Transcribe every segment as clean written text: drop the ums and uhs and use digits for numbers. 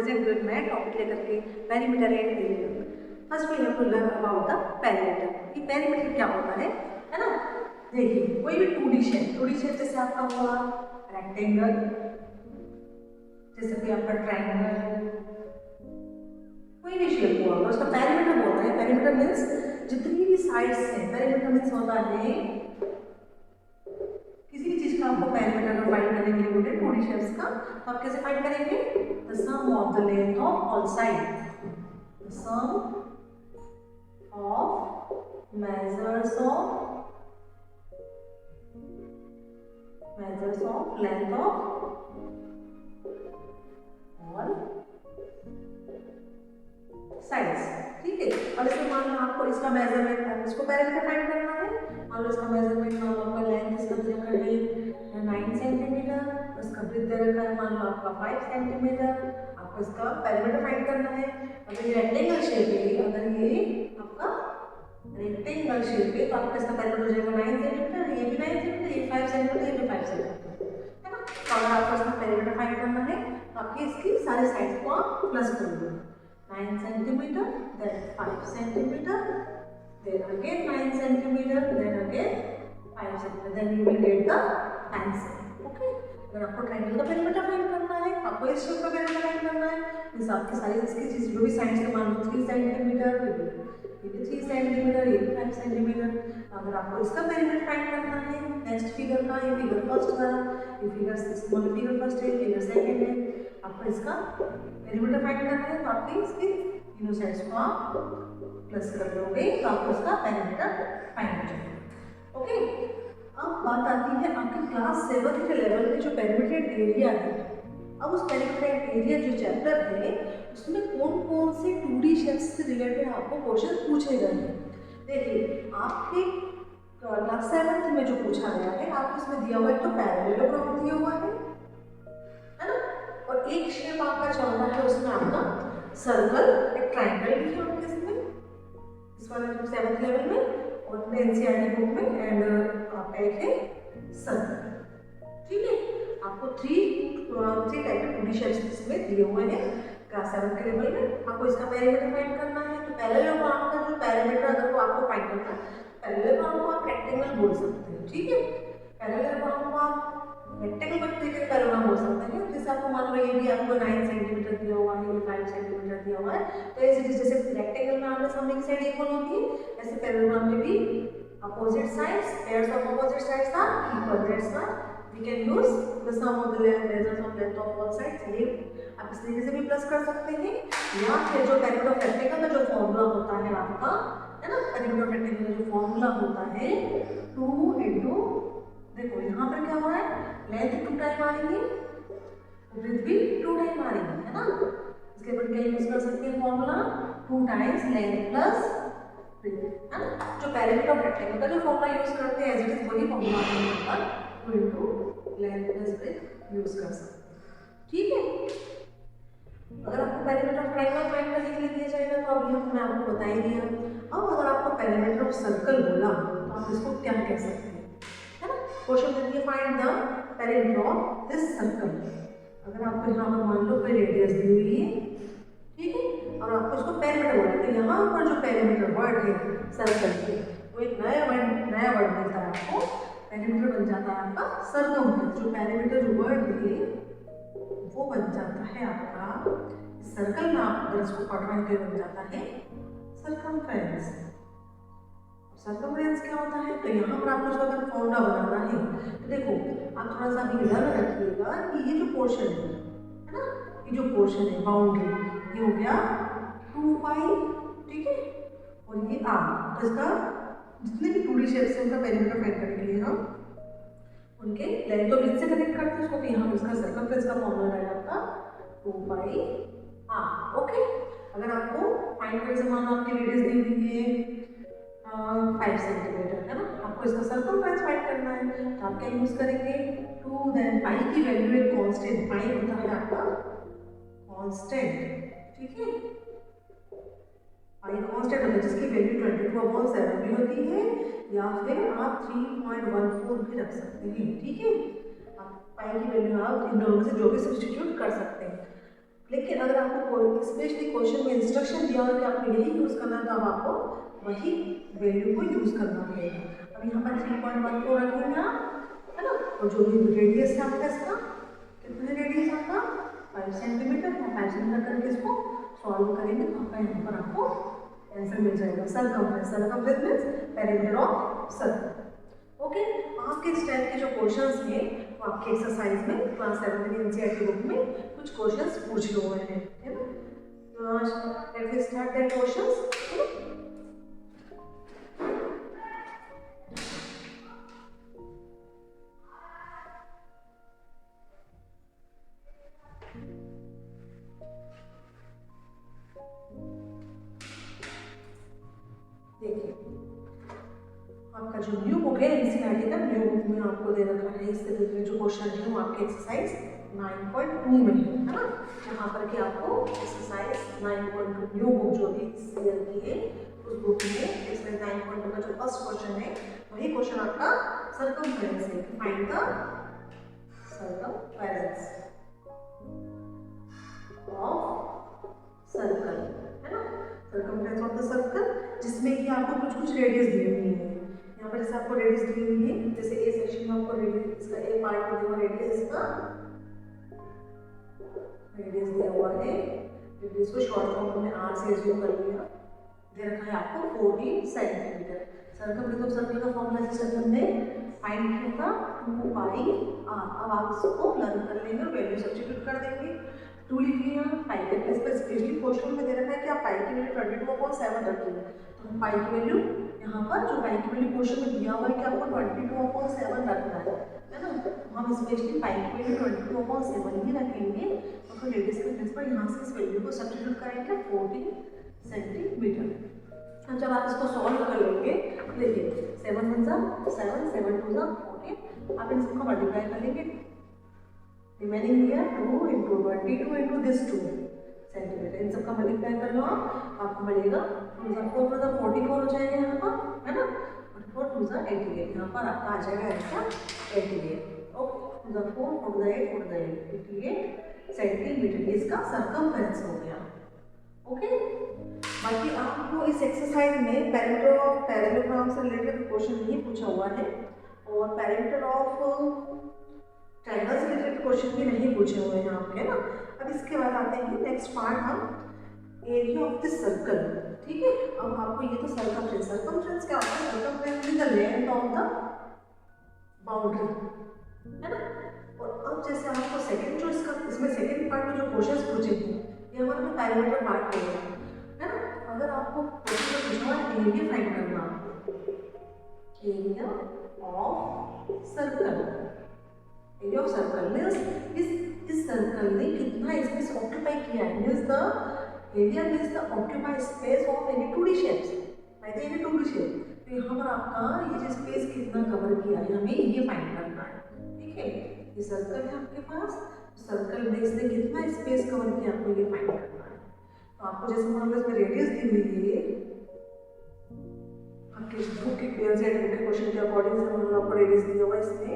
Present with मैं topic लेकर के perimeter and area. First we have to learn about the perimeter. ये perimeter क्या होता है ना। देखिए कोई भी 2D शेप जैसे आपका हुआ रेक्टेंगल, जैसे कि आपका ट्रायंगल, कोई भी शेप हुआ उसका पेरीमीटर होता है। पेरीमीटर मीन्स जितनी भी साइड्स है, पेरीमीटर मीन्स होता है किसी भी चीज का आपको पेरीमीटर का फाइंड करने के लिए बोले 2D शेप्स का, तो आप कैसे फाइंड करेंगे? The sum of the length of all side, the sum of measures of length of all sides। ठीक है, और इसमें मान लो आपको इसका मेजरमेंट, इसको पेरीमीटर फाइंड करना है। मान लो इसका मेजरमेंट, मान लो आपका लेंथ इसका दिया है 9 सेंटीमीटर, इसका ब्रेथ दे रखा है मान लो आपका 5 सेंटीमीटर। आपको इसका पेरीमीटर फाइंड करना है। अगर ये रेक्टेंगल शेप है, अगर ये आपका रेक्टेंगल शेप है तो आपका इसका पेरीमीटर हो जाएगा 9 सेंटीमीटर, ये भी 9 सेंटीमीटर, ये 5 सेंटीमीटर, ये भी 5 सेंटीमीटर, है ना। तो अगर आपको इसका पेरीमीटर फाइंड करना है तो आपकी इसकी सारे साइड्स को आप प्लस करोगे। 9 centimetre, then 5 centimetre, then again 9 centimetre, then again 5 centimetre, then you will get the answer। Okay, अगर आपको ट्रायंगल का पेरीमीटर फाइंड करना है, आपको इस शेप का पेरीमीटर फाइंड करना है, इस आपके सारी इसकी चीज जो भी साइड्स के मान लो 3 सेंटीमीटर, ये भी 3 सेंटीमीटर, ये भी 5 सेंटीमीटर। अगर आपको इसका पेरीमीटर फाइंड करना है नेक्स्ट फिगर का, ये फिगर फर्स्ट का, ये फिगर स्मॉल फिगर फर्स्ट है, फिगर सेकंड है, आपको इसका पेरीमीटर फाइंड करना है तो आपके इसके तीनों साइड्स को आप प्लस कर दोगे तो आपको इसका पेरीमीटर फाइंड हो जाएगा। ओके, अब बात आती है आपके क्लास 7 के लेवल में जो पेरीमीटर एरिया है। अब उस पेरीमीटर एरिया जो चैप्टर है उसमें कौन कौन से 2D शेप्स से रिलेटेड आपको क्वेश्चन पूछे गए हैं। देखिए आपके क्लास 7 में जो पूछा गया है, आपको इसमें दिया हुआ है तो पैरेललोग्राम दिया हुआ है ना, और एक शेप आपका चल रहा है उसमें आपका सर्कल, एक ट्रायंगल भी है आपके इसमें इस वाले 7th लेवल में, और एनसीईआरटी बुक में एंड आपका एक है सर्कल। ठीक है, आपको 3 टाइप के 2D शेप्स इसमें दिए हुए हैं क्लास 7 के लेवल में। आपको इसका पेरीमीटर फाइंड करना है तो पैरेललोग्राम का जो पेरीमीटर अगर वो आपको फाइंड करना है, पैरेललोग्राम को आप रेक्टेंगल बोल सकते हैं। ठीक है, पैरेललोग्राम को आप रेक्टेंगल पैरेललोग्राम बोल सकते हैं। जैसे आपको मान लो ये भी आपको 9 सेंटीमीटर दिया हुआ है, ये 5 सेंटीमीटर दिया हुआ है, तो जैसे रेक्टेंगल में आमने सामने की साइड इक्वल होती है, ऐसे पैरेललोग्राम में भी opposite sides, pairs of opposite sides are equal, that's why we can use the sum of the measures of length of all sides। ये आप इस तरीके से भी प्लस कर सकते हैं, या फिर जो पेरीमीटर ऑफ रेक्टेंगल का जो फॉर्मूला होता है आपका, है ना, पेरीमीटर ऑफ रेक्टेंगल का जो फॉर्मूला होता है 2 into, देखो यहाँ पर क्या हो रहा है, लेंथ 2 टाइम आ रही है, ब्रेथ भी 2 टाइम आ रही है ना। इसके ऊपर क्या यूज कर सकते हैं formula 2 times length plus breadth, है ना। जो पेरीमीटर ऑफ रेक्टेंगल का जो फॉर्मूला यूज करते हैं एज इट इज वही फॉर्मूला हम यहाँ पर 2 into length plus breadth use कर सकते हैं। ठीक है, अगर आपको पेरीमीटर ऑफ ट्रायंगल फाइंड करने के लिए दिया जाएगा तो अभी हमने आपको बता ही दिया। अब अगर आपको पेरीमीटर ऑफ सर्कल बोला तो आप इसको क्या कह सकते हैं, है ना। क्वेश्चन दे दिया find the perimeter of this circle. अगर आपको यहाँ पर मान लो कोई रेडियस दी हुई है, ठीक है, और आपको इसको पेरीमीटर बोला तो यहाँ पर जो पेरीमीटर वर्ड है सर्कल के, वो एक नया वर्ड मिलता है आपको, पेरीमीटर बन जाता है आपका सर्कमफ्रेंस। जो पेरीमीटर जो वर्ड है वो बन जाता है आपका सर्कल में, आप अगर इसको पढ़ रहे हैं तो बन जाता है सर्कमफ्रेंस। सर्कमफ्रेंस क्या होता है, तो यहाँ पर आपको इसका अगर फॉर्मूला बनाना है तो देखो आप थोड़ा सा अभी ध्यान रखिएगा कि ये जो पोर्शन है ना, ये जो पोर्शन है बाउंड्री, ये हो गया 2 पाई, ठीक है, और ये आर। तो इसका जितने भी 2D शेप्स हैं उनका पेरीमीटर फाइंड करने के लिए हम उनके लेंथ और ब्रेथ से कनेक्ट करते हैं उसको, तो यहाँ इसका सर्कमफ्रेंस का फॉर्मूला है आपका 2 पाई आर। ओके, अगर आपको फाइंड करने से मान लो आपकी रेडियस दी हुई है 5 सेंटीमीटर, है ना, आपको इसका सर्कमफ्रेंस फाइंड करना है तो आप क्या यूज करेंगे 2, देन पाई की वैल्यू एक कांस्टेंट, पाई होता है आपका कांस्टेंट। ठीक है, पाई कांस्टेंट होता है जिसकी वैल्यू 22/7 भी होती है, या फिर आप 3.14 भी रख सकते हैं। ठीक है, आप पाई की वैल्यू आप इन दोनों में से जो भी सब्स्टिट्यूट कर सकते हैं। लेकिन अगर आपको कोई स्पेशली क्वेश्चन में इंस्ट्रक्शन दिया हो कि आपको यही यूज़ करना है तो अब आपको वही वैल्यू को यूज़ करना पड़ेगा। अब यहाँ पर 3.14 रखेंगे आप, है ना, और जो भी रेडियस है आपका इसका, कितने रेडियस आपका 5 सेंटीमीटर, 5 सेंटीमीटर करके इसको सॉल्व करेंगे तो आपका यहाँ पर आपको आंसर मिल जाएगा। Circumference means perimeter of circle. Okay, आपके इस टाइप के जो क्वेश्चंस हैं वो आपके एक्सरसाइज में क्लास 7 की एनसीईआरटी बुक में कुछ क्वेश्चंस पूछे हुए हैं, है ना। तो let us start that questions. देखिए, आपका जो न्यू बुक है एनसीईआरटी का, न्यू बुक में आपको दे रखा है इस तरीके के जो क्वेश्चन है वो आपके एक्सरसाइज 9.2 में है ना। जहाँ पर कि आपको एक्सरसाइज 9.2 न्यू बुक जो भी इस ईयर की है उस बुक में एक्सरसाइज 9.2 का जो फर्स्ट क्वेश्चन है वही क्वेश्चन आपका सर्कमफेरेंस है। Find the circumference of circle, है ना, सर्कमफेरेंस ऑफ द सर्कल, जिसमें कि आपको कुछ कुछ रेडियस दी हुई है। यहाँ पर जैसे आपको रेडियस दी हुई है, जैसे ए सेक्शन में आपको रेडियस, इसका ए पार्ट में दिया हुआ रेडियस, इसका रेडियस दिया हुआ है, रेडियस को शॉर्ट फॉर्म हमने आर से एज्यूम कर लिया, दे रखा है आपको 14 सेंटीमीटर। सर्कमफेरेंस ऑफ सर्कल का फॉर्मूला जैसे हमने फाइंड किया था 2 पाई आर। अब आप इसको लर्न कर लेंगे और वैल्यू सब्स्टिट्यूट कर देंगे। 2 लिख लिया, पाई के प्लेस पर स्पेशली क्वेश्चन में दे रखा है कि आप पाई की वैल्यू 22/7 रखिए, तो हम पाई की वैल्यू यहाँ पर जो पाई की वैल्यू क्वेश्चन में दिया हुआ है कि आपको 22/7 रखना है ना, हम स्पेशली पाई की वैल्यू 22/7 ही रखेंगे। तो फिर रेडियस के प्लेस पर यहाँ से इस वैल्यू को सब्स्टिट्यूट करेंगे 14 सेंटीमीटर। जब आप इसको सॉल्व कर लेंगे, देखिए 7 1 7 7 2 14, आप इन सबको मल्टीप्लाई कर लेंगे, remaining here 2 into 22 into this 2 centimetre, इन सबका मल्टीप्लाई कर लो आपको मिलेगा 2 4 44 हो जाएगा यहाँ पर, है ना, 4 2 88, यहाँ पर आपका आ जाएगा आंसर 88। ओके, 2 4 4 8 4 8 88 सेंटीमीटर, इसका सर्कमफेरेंस हो गया। ओके, बाकी आपको इस एक्सरसाइज में पेरिमीटर ऑफ पैरेललोग्राम से रिलेटेड क्वेश्चन नहीं पूछा हुआ है और पेरिमीटर ऑफ ट्रायंगल से रिलेटेड क्वेश्चन भी नहीं पूछे हुए हैं आपके, ना। अब इसके बाद आते हैं नेक्स्ट पार्ट, हम एरिया ऑफ दिस सर्कल, ठीक है। अब आपको ये तो सर्कमफ्रेंस क्या होता है, circumference is the length of the boundary, है ना। और अब जैसे आपको सेकंड जो इसमें सेकंड पार्ट में जो क्वेश्चंस पूछे हैं ये हमारा पैरामीटर पार्ट हो गया, है ना। अगर आपको क्वेश्चन पूछा है एरिया फाइंड करना, area of circle, area of circle means इस सर्कल ने कितना स्पेस ऑक्यूपाई किया है, means the area means the occupied space of any 2D shapes, by the any 2D shape. तो यहाँ पर आपका ये जो स्पेस कितना कवर किया है हमें ये फाइंड करना है, ठीक है। ये सर्कल है आपके पास, सर्कल में इसने कितना स्पेस कवर किया आपको ये फाइंड करना है। तो आपको जैसे मान लो इसमें रेडियस दी हुई है, आपके बुक के क्वेश्चन के अकॉर्डिंग से मान लो आपको रेडियस दिया हुआ है, इसमें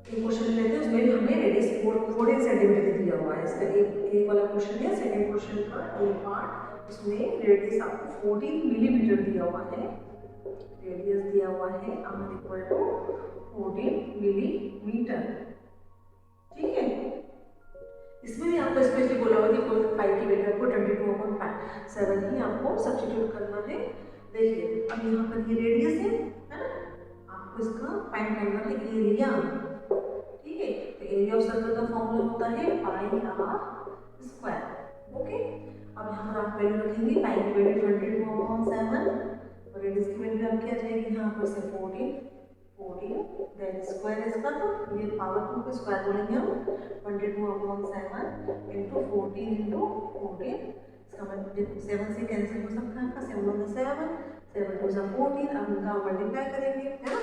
एक क्वेश्चन लेते हैं उसमें भी हमें रेडियस 14 सेंटीमीटर दिया हुआ है। इसका एक वाला क्वेश्चन है, सेकंड क्वेश्चन का ये पार्ट, उसमें रेडियस आपको 14 मिलीमीटर दिया हुआ है, रेडियस दिया हुआ है r इक्वल टू 14 मिलीमीटर, ठीक है। इसमें भी आपको स्पेशली बोला हुआ कि पाई की वैल्यू आपको 22/7 ही आपको सब्स्टिट्यूट करना है। देखिए अब यहाँ पर ये रेडियस है ना, आपको इसका फाइंड करना है एरिया, ठीक है। तो एरिया ऑफ सर्कल का फॉर्मूला होता है पाई r स्क्वायर, ओके। अब यहाँ पर आप वैल्यू रखेंगे, पाई की वैल्यू 22/7 और रेडियस की वैल्यू आपकी आ जाएगी यहाँ पर से 14 देन स्क्वायर इसका, तो ये पावर 2 को स्क्वायर बोलेंगे हम, 22/7 इंटू 14 इंटू 14, इसका मतलब 7 से कैंसिल हो सकता है आपका, 7 1 7 7 2 14, अब इनका मल्टीप्लाई करेंगे, है ना।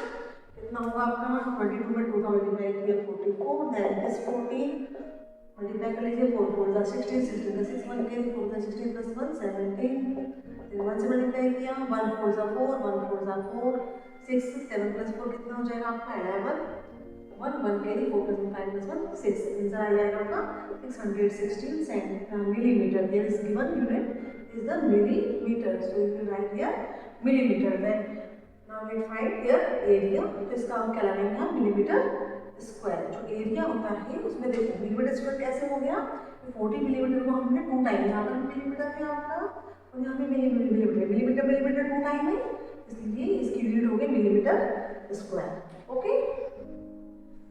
कितना होगा आपका 22 में 2 का मल्टीप्लाई किया 44, देन दिस 14 मल्टीप्लाई कर लीजिए, 4 4 जा 16 16 का 6 1 के 4 जा 16 प्लस 1 17, फिर 1 से मल्टीप्लाई किया 1 4 जा 4 1 4 जा 4 6 7 प्लस 4 कितना हो जाएगा आपका 11, 1 कैरी 4 + 5 + 1 6 आंसर आ जाएगा आपका 616 millimeter. Here is given unit is the millimeter, so you will write here millimeter. Then now let's find here area. तो इसका हम क्या लगाएंगे यहाँ मिलीमीटर स्क्वायर. जो एरिया होता है उसमें देखो मिलीमीटर स्क्वायर कैसे हो गया, 40 मिलीमीटर को हमने 2 टाइम, यहाँ पर मिलीमीटर है आपका और यहाँ पे मिलीमीटर 2 टाइम है, इसलिए इसकी यूनिट हो गई मिलीमीटर स्क्वायर. ओके,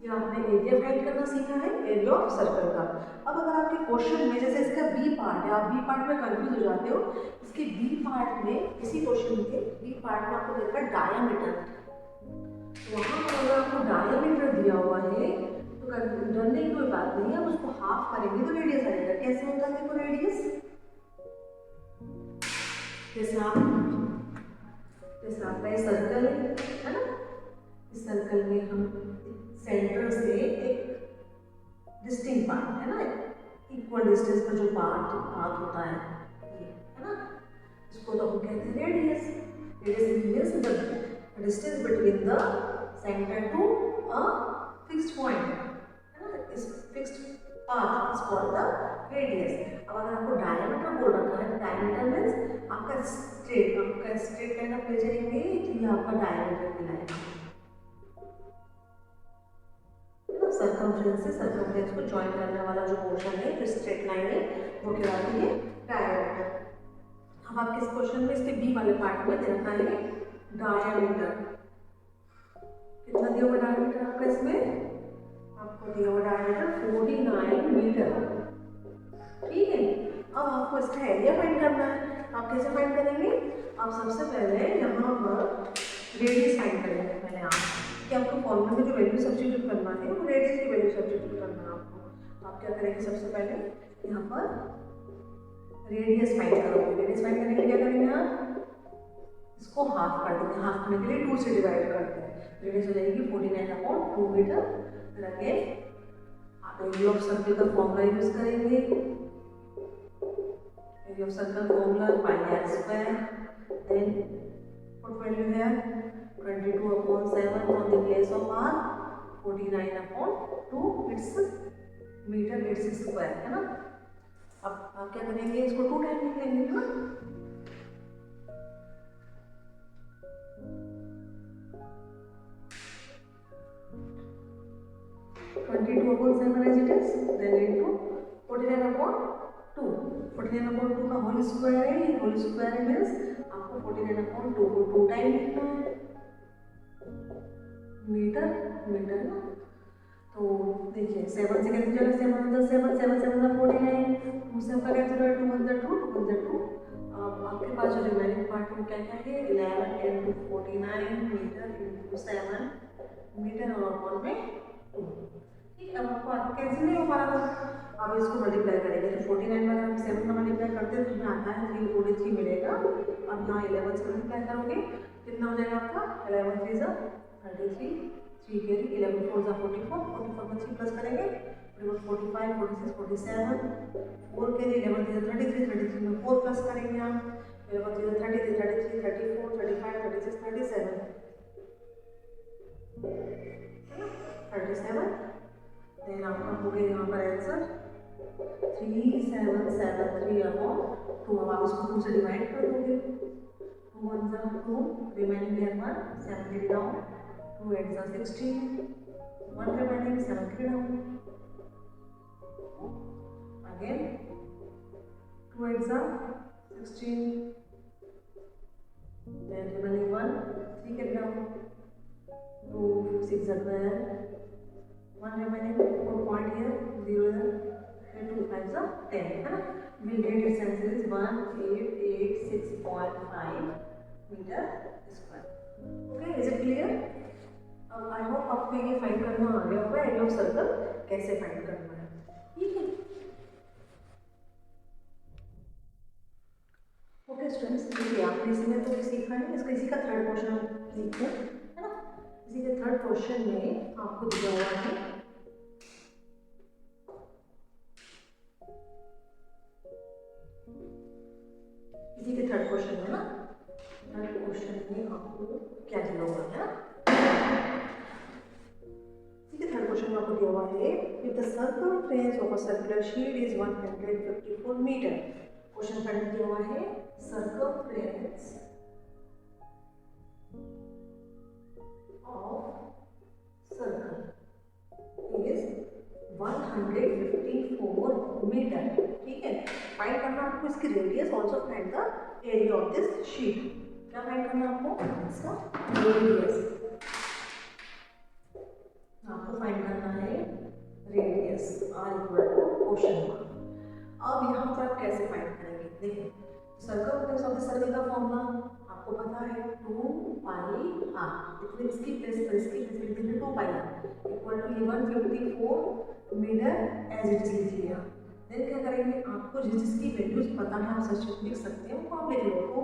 ये आपने एरिया फाइंड करना सीखा है एरिया ऑफ सर्कल का. अब अगर आपके क्वेश्चन में जैसे इसका बी पार्ट है, आप बी पार्ट में कंफ्यूज हो जाते हो, इसके बी पार्ट में इसी क्वेश्चन के बी पार्ट में आपको देखा डायमीटर, वहाँ पर अगर आपको डायमीटर दिया हुआ है तो डरने की कोई बात नहीं है, आप उसको हाफ करेंगे तो रेडियस आएगा. कैसे होता है देखो रेडियस, जैसे आपका ये सर्कल है ना, इस सर्कल में हम सेंटर से एक डिस्टिंक्ट पार्ट है ना, इक्वल डिस्टेंस पर जो पार्ट होता है ये है ना, इसको तो हम कहते हैं radius. Radius means the distance between the centre to a fixed point है ना, इस fixed path is called the radius. अब अगर आपको डायमीटर बोल रखा है, डायमीटर मींस आपका स्ट्रेट लाइन आप ले जाएंगे तो ये आपका डायमीटर कहलाएगा. सर्कमफ्रेंस को ज्वाइन करने वाला जो पोर्शन है, जो स्ट्रेट लाइन है, वो कहलाती है डायमीटर. अब आपके इस क्वेश्चन में इसके बी वाले पार्ट में दे रखा है डायमीटर. कितना दिया हुआ डायमीटर आपका, इसमें आपको दिया हुआ डायमीटर 49 मीटर. ठीक है, अब आपको इसका एरिया फाइंड करना है. आप कैसे फाइंड करेंगे, आप सबसे पहले यहाँ पर रेडियस फाइंड करेंगे. पहले कि आपको फॉर्मूला में जो वैल्यू सब्स्टिट्यूट करना है वो रेडियस की वैल्यू सब्स्टिट्यूट करना है आपको. आप क्या करेंगे, सबसे पहले यहाँ पर रेडियस फाइंड करोगे. रेडियस फाइंड करने के लिए क्या करेंगे, आप इसको हाफ कर देंगे. हाफ करने के लिए 2 से डिवाइड करते हैं. रेडियस हो जाएगी 49/2 मीटर. फिर अगेन आप एरिया ऑफ सर्कल का फॉर्मूला यूज करेंगे. Area of circle formula πr². Then what value है 22/7 on the place of r, 49/2 it's metre, it's square है ना. अब आप क्या करेंगे, इसको 2 टाइम लिख लेंगे है ना. as it is, then into 49/2. 49/2 का होल स्क्वायर है, होल स्क्वायर मींस आपको 49/2 को 2 टाइम लिखना है. मीटर ना, तो देखिए 7 से कैंसिल हो जाएगा, 7 7 49, 2 से आपका कैंसिल हो जाएगा, 2 2 अब आपके पास जो रिमेनिंग पार्ट में क्या क्या है, 11 × 49 मीटर × 7 मीटर और अपॉन में 2. ठीक, अब आपको आगे कैंसिल नहीं हो पा रहा था, अब इसको मल्टीप्लाई करेंगे. तो 49 में हम 7 का मल्टीप्लाई करते हैं तो हमें आता है 343 मिलेगा. अब यहाँ 11 से मल्टीप्लाई करोगे कितना हो जाएगा आपका, 11 3 × 33, 3 कैरी 11 4 × 44, 44 में 3 प्लस करेंगे 45 46 47, 4 कैरी 11 3 × 33, 33 में 4 प्लस करेंगे हम 11 3 × 33 33 34 35 36 37 37. देन आपका हो गया यहाँ पर आंसर 3773/2. अब आप इसको 2 से डिवाइड कर दोगे. 2 1 2, रिमेनिंग है 1, 7 carry down, 2 8 16, 1 remaining, 7 carry down. Again 2 8 16, then remaining 1, 3 carry down, 2 6 12, 1 remaining, 4 point here, 0 here, 2 5 10 है ना. We'll get its answer is 1886.5 metre square. Okay, is it clear? I hope आपको ये फाइंड करना आ गया होगा एरिया ऑफ सर्कल कैसे find करना है. ठीक है, ओके स्टूडेंट्स, देखिए आपने इसमें तो सीखा है, इसका इसी का थर्ड क्वेश्चन लिखते हैं है ना. इसी के थर्ड क्वेश्चन में आपको दिया हुआ है इसी के थर्ड क्वेश्चन में ना, थर्ड क्वेश्चन में आपको क्या दिया हुआ है, इसी के थर्ड क्वेश्चन दिया हुआ है, if the circumference of a circular sheet is 154 metre. Question पढ़ने दिया हुआ है, circumference of circle is 154 metre. ठीक है, फाइंड करना आपको इसकी radius, also find the area of this sheet. क्या फाइंड करना आपको, इसका रेडियस आपको फाइंड करना है, radius R equal to question mark. अब यहाँ पर आप कैसे फाइंड करेंगे, देखिए सर्कमफ्रेंस ऑफ द सर्कल का फॉर्मूला आपको पता है, 2 पाई आर। इसलिए इसकी प्लेस पर इसकी प्लेस लिख दीजिए 2 pi r equal to 154 metre as it is लीजिए। देन क्या करेंगे, आपको जिसकी वैल्यूज पता है आप सच लिख सकते हैं, वो आप लिख लो। 2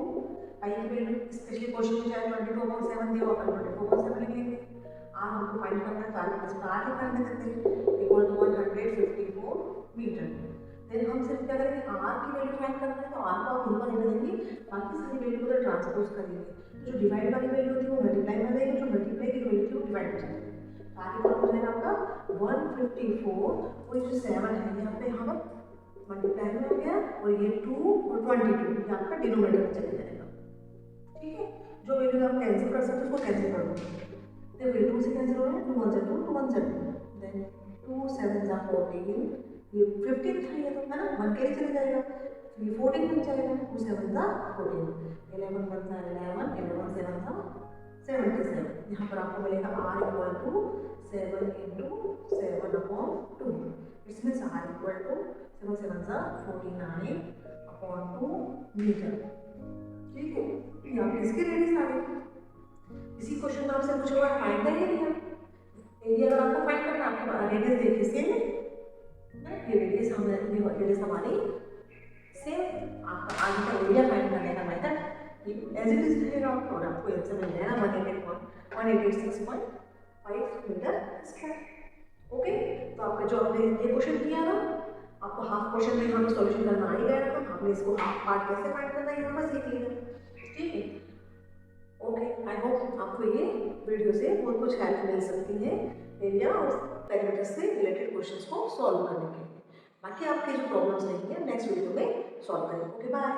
पाई की वैल्यू स्पेशली क्वेश्चन में चाहे 22/7 दिया होगा, 22/7 लिख लेंगे। आर हमको फाइंड करना है, तो आर प्लस आर ही करने देते हैं इक्वल टू 154 मीटर। देन हम सिर्फ क्या करेंगे, आर की वैल्यू फाइंड करना है, तो आर को आप ऊपर लिख देंगे, बाकी सारी वैल्यू को ट्रांसपोज करेंगे। तो जो डिवाइड वाली वैल्यू होती है वो मल्टीप्लाई में देंगे, जो मल्टीप्लाई की वैल्यू थी वो डिवाइड हो जाएगी। आर इक्वल हो जाएगा आपका 154 और ये जो 7 है यहाँ पे हम मल्टीप्लाई में हो गया, और ये 2 और 22 ये आपका डिनोमिनेटर में चले जाएगा। ठीक है, जो वैल्यू आप कैंसिल कर सकते हो उसको कैंसिल कर दो। देखो ये 2 से कैंसिल हो रहा है, 2 1 2 2 1 2, देन 2 7 14, ये 15 था ये तो है ना, 1 के लिए चले जाएगा, ये 14 बन जाएगा, 2 7 14, 11 बनता है 11, 11 7 था 77। यहाँ पर आपको मिलेगा r इक्वल टू 7 इंटू 7/2, इसमें से r इक्वल टू 7 7 49/2 मीटर। ठीक है, यहाँ पे इसकी रेडियस आ गई। इसी क्वेश्चन में आपसे पूछा हुआ है फाइंड द एरिया। एरिया अगर आपको फाइंड करना है, आपको रेडियस देखिए सेम है, ये रेडियस हमारी सेम। आपका आगे का एरिया फाइंड करने का मेथड एज इट इज रहेगा, और आपको आंसर मिल जाएगा 186.5 मीटर स्क्वायर। ओके, तो आपका जो आपने ये क्वेश्चन किया ना, आपको हाफ क्वेश्चन में हमें सॉल्यूशन करना आ ही गया था, आपने इसको हाफ पार्ट कैसे फाइंड करना है यहाँ पर सीख लिया। ठीक है, ओके, आई होप आपको ये वीडियो से बहुत कुछ हेल्प मिल सकती है एरिया और पेरीमीटर से रिलेटेड क्वेश्चंस को सॉल्व करने के लिए। बाकी आपके जो प्रॉब्लम्स रहेंगे नेक्स्ट वीडियो में सॉल्व करेंगे। Okay, bye.